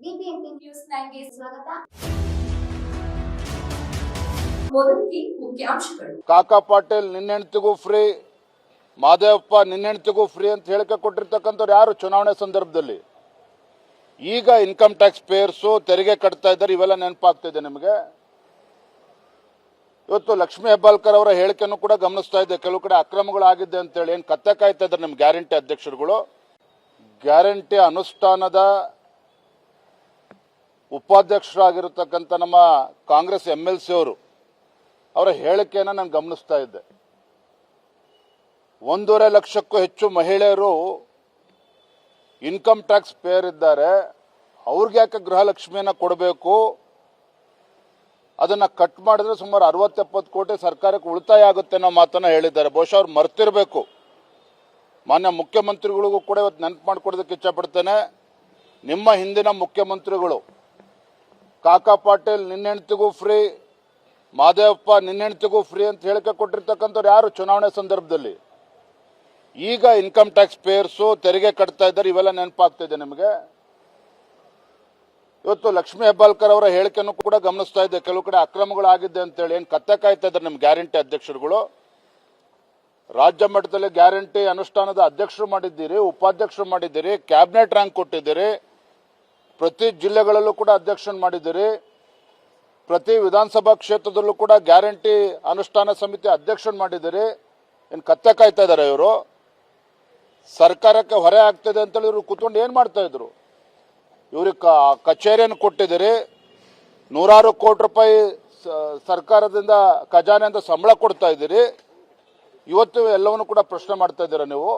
BBMP news 9ಗೆ ಸ್ವಾಗತ. ಮೊದಲಿಗೆ ಮುಖ್ಯಾಂಶಗಳು. ಕಾಕಾ ಪಾಟೀಲ್ ನಿನ್ನೆಂಟಿಗೂ ಫ್ರೀ, ಮಾದೇವಪ್ಪ ನಿನ್ನೆಂಟಿಗೂ ಫ್ರೀ ಅಂತ ಹೇಳಿಕೆ ಕೊಟ್ಟಿರ್ತಕ್ಕಂಥವ್ರು ಯಾರು ಚುನಾವಣೆ ಸಂದರ್ಭದಲ್ಲಿ? ಈಗ ಇನ್ಕಮ್ ಟ್ಯಾಕ್ಸ್ ಪೇಯರ್ಸು ತೆರಿಗೆ ಕಟ್ತಾ ಇದ್ದಾರೆ, ಇವೆಲ್ಲ ನೆನಪಾಗ್ತಿದೆ ನಿಮಗೆ. ಇವತ್ತು ಲಕ್ಷ್ಮೀ ಹೆಬ್ಬಾಳ್ಕರ್ ಅವರ ಹೇಳಿಕೆಯನ್ನು ಕೂಡ ಗಮನಿಸ್ತಾ ಇದ್ದೆ. ಕೆಲವು ಕಡೆ ಅಕ್ರಮಗಳಾಗಿದ್ದೆ ಅಂತೇಳಿ ಏನು ಕತ್ತೆ ಕಾಯ್ತಾ ಇದ್ದಾರೆ ನಿಮ್ಮ ಗ್ಯಾರಂಟಿ ಅಧ್ಯಕ್ಷರುಗಳು. ಗ್ಯಾರಂಟಿ ಅನುಷ್ಠಾನದ ಉಪಾಧ್ಯಕ್ಷರಾಗಿರತಕ್ಕಂಥ ನಮ್ಮ ಕಾಂಗ್ರೆಸ್ MLC ಅವರು ಅವರ ಹೇಳಿಕೆಯನ್ನು ನಾನು ಗಮನಿಸ್ತಾ ಇದ್ದೆ. 1.5 ಲಕ್ಷಕ್ಕೂ ಹೆಚ್ಚು ಮಹಿಳೆಯರು ಇನ್ಕಮ್ ಟ್ಯಾಕ್ಸ್ ಪೇಯರ್ ಇದ್ದಾರೆ. ಅವ್ರಿಗೆ ಯಾಕೆ ಗೃಹಲಕ್ಷ್ಮಿಯನ್ನು ಕೊಡಬೇಕು? ಅದನ್ನು ಕಟ್ ಮಾಡಿದ್ರೆ ಸುಮಾರು 60-70 ಕೋಟಿ ಸರ್ಕಾರಕ್ಕೆ ಉಳಿತಾಯ ಆಗುತ್ತೆ ಅನ್ನೋ ಮಾತನ್ನು ಹೇಳಿದ್ದಾರೆ. ಬಹುಶಃ ಅವ್ರು ಮರ್ತಿರಬೇಕು. ಮಾನ್ಯ ಮುಖ್ಯಮಂತ್ರಿಗಳಿಗೂ ಕೂಡ ಇವತ್ತು ನೆನಪು ಮಾಡಿಕೊಡೋದಕ್ಕೆ ಇಚ್ಛಪಡ್ತೇನೆ. ನಿಮ್ಮ ಹಿಂದಿನ ಮುಖ್ಯಮಂತ್ರಿಗಳು ಕಾಕಾ ಪಾಟೀಲ್ ನಿನ್ನೆಂಟಿಗೂ ಫ್ರೀ, ಮಾದೇವಪ್ಪ ನಿನ್ನೆಂಟಿಗೂ ಫ್ರೀ ಅಂತ ಹೇಳಿಕೆ ಕೊಟ್ಟಿರ್ತಕ್ಕಂಥವ್ರು ಯಾರು ಚುನಾವಣೆ ಸಂದರ್ಭದಲ್ಲಿ? ಈಗ ಇನ್ಕಮ್ ಟ್ಯಾಕ್ಸ್ ಪೇಯರ್ಸು ತೆರಿಗೆ ಕಟ್ತಾ ಇದ್ದಾರೆ, ಇವೆಲ್ಲ ನೆನಪಾಗ್ತಿದೆ ನಿಮಗೆ. ಇವತ್ತು ಲಕ್ಷ್ಮೀ ಹೆಬ್ಬಾಳ್ಕರ್ ಅವರ ಹೇಳಿಕೆಯನ್ನು ಕೂಡ ಗಮನಿಸ್ತಾ ಇದ್ದೆ. ಕೆಲವು ಕಡೆ ಅಕ್ರಮಗಳಾಗಿದ್ದೆ ಅಂತೇಳಿ ಏನು ಕತ್ತೆ ಕಾಯ್ತಾ ಇದ್ದಾರೆ ನಿಮ್ಮ ಗ್ಯಾರಂಟಿ ಅಧ್ಯಕ್ಷರುಗಳು. ರಾಜ್ಯ ಮಟ್ಟದಲ್ಲಿ ಗ್ಯಾರಂಟಿ ಅನುಷ್ಠಾನದ ಅಧ್ಯಕ್ಷರು ಮಾಡಿದ್ದೀರಿ, ಉಪಾಧ್ಯಕ್ಷರು ಮಾಡಿದ್ದೀರಿ, ಕ್ಯಾಬಿನೆಟ್ ರ್ಯಾಂಕ್ ಕೊಟ್ಟಿದ್ದೀರಿ, ಪ್ರತಿ ಜಿಲ್ಲೆಗಳಲ್ಲೂ ಕೂಡ ಅಧ್ಯಕ್ಷರನ್ನು ಮಾಡಿದ್ದೀರಿ, ಪ್ರತಿ ವಿಧಾನಸಭಾ ಕ್ಷೇತ್ರದಲ್ಲೂ ಕೂಡ ಗ್ಯಾರಂಟಿ ಅನುಷ್ಠಾನ ಸಮಿತಿ ಅಧ್ಯಕ್ಷರನ್ನು ಮಾಡಿದ್ದೀರಿ. ಏನು ಕತ್ತೆ ಕಾಯ್ತಾ ಇದ್ದಾರೆ ಇವರು? ಸರ್ಕಾರಕ್ಕೆ ಹೊರೆ ಆಗ್ತದೆ ಅಂತೇಳಿ ಇವರು ಕೂತ್ಕೊಂಡು ಏನು ಮಾಡ್ತಾ ಇದ್ರು? ಇವ್ರಿಗೆ ಕಚೇರಿಯನ್ನು ಕೊಟ್ಟಿದ್ದೀರಿ, ನೂರಾರು ಕೋಟಿ ರೂಪಾಯಿ ಸರ್ಕಾರದಿಂದ ಖಜಾನೆಯಿಂದ ಸಂಬಳ ಕೊಡ್ತಾ ಇದ್ದೀರಿ. ಇವತ್ತು ಎಲ್ಲವನ್ನು ಕೂಡ ಪ್ರಶ್ನೆ ಮಾಡ್ತಾ ಇದ್ದೀರಾ ನೀವು.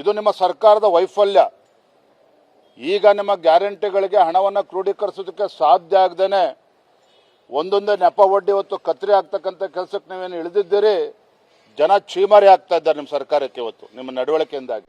ಇದು ನಿಮ್ಮ ಸರ್ಕಾರದ ವೈಫಲ್ಯ. ಈಗ ನಿಮ್ಮ ಗ್ಯಾರಂಟಿಗಳಿಗೆ ಹಣವನ್ನು ಕ್ರೋಢೀಕರಿಸೋದಕ್ಕೆ ಸಾಧ್ಯ ಆಗದೇನೆ ಒಂದೊಂದೇ ನೆಪ ಒಡ್ಡಿ ಇವತ್ತು ಕತ್ರಿ ಆಗ್ತಕ್ಕಂಥ ಕೆಲಸಕ್ಕೆ ನೀವೇನು ಇಳಿದಿದ್ದೀರಿ. ಜನ ಚೀಮಾರಿ ಆಗ್ತಾ ಇದ್ದಾರೆ ನಿಮ್ಮ ಸರ್ಕಾರಕ್ಕೆ ಇವತ್ತು ನಿಮ್ಮ ನಡವಳಿಕೆಯಿಂದಾಗಿ.